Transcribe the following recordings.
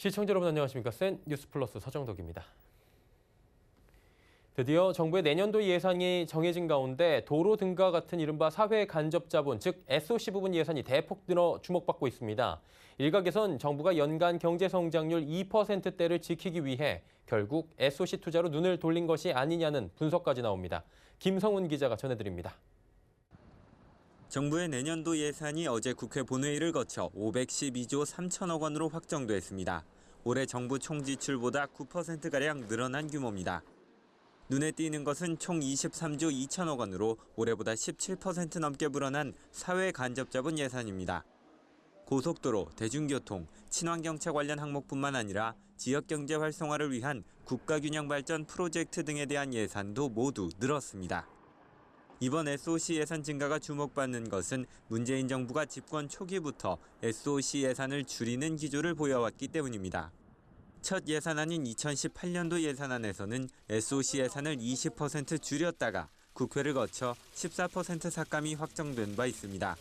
시청자 여러분 안녕하십니까? 센 뉴스 플러스 서정덕입니다. 드디어 정부의 내년도 예산이 정해진 가운데 도로 등과 같은 이른바 사회 간접 자본, 즉 SOC 부분 예산이 대폭 늘어 주목받고 있습니다. 일각에선 정부가 연간 경제 성장률 2%대를 지키기 위해 결국 SOC 투자로 눈을 돌린 것이 아니냐는 분석까지 나옵니다. 김성훈 기자가 전해드립니다. 정부의 내년도 예산이 어제 국회 본회의를 거쳐 512조 3천억 원으로 확정됐습니다. 올해 정부 총 지출보다 9%가량 늘어난 규모입니다. 눈에 띄는 것은 총 23조 2천억 원으로 올해보다 17% 넘게 불어난 사회 간접 자본 예산입니다. 고속도로, 대중교통, 친환경차 관련 항목뿐만 아니라 지역경제 활성화를 위한 국가균형 발전 프로젝트 등에 대한 예산도 모두 늘었습니다. 이번 SOC 예산 증가가 주목받는 것은 문재인 정부가 집권 초기부터 SOC 예산을 줄이는 기조를 보여왔기 때문입니다. 첫 예산안인 2018년도 예산안에서는 SOC 예산을 20% 줄였다가 국회를 거쳐 14% 삭감이 확정된 바 있습니다.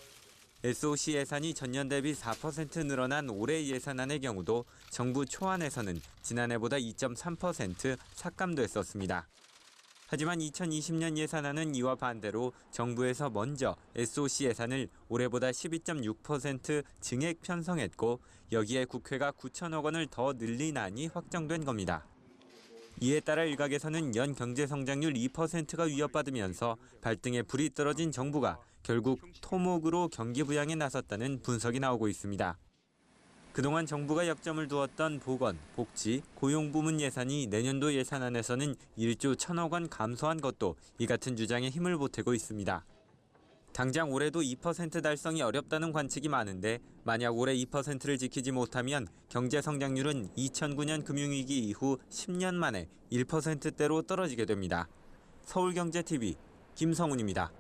SOC 예산이 전년 대비 4% 늘어난 올해 예산안의 경우도 정부 초안에서는 지난해보다 2.3% 삭감됐었습니다. 하지만 2020년 예산안은 이와 반대로 정부에서 먼저 SOC 예산을 올해보다 12.6% 증액 편성했고 여기에 국회가 9천억 원을 더 늘리나니 확정된 겁니다. 이에 따라 일각에서는 연 경제 성장률 2%가 위협받으면서 발등에 불이 떨어진 정부가 결국 토목으로 경기 부양에 나섰다는 분석이 나오고 있습니다. 그동안 정부가 역점을 두었던 보건, 복지, 고용 부문 예산이 내년도 예산안에서는 1조 1천억 원 감소한 것도 이 같은 주장에 힘을 보태고 있습니다. 당장 올해도 2% 달성이 어렵다는 관측이 많은데 만약 올해 2%를 지키지 못하면 경제 성장률은 2009년 금융위기 이후 10년 만에 1%대로 떨어지게 됩니다. 서울경제TV 김성훈입니다.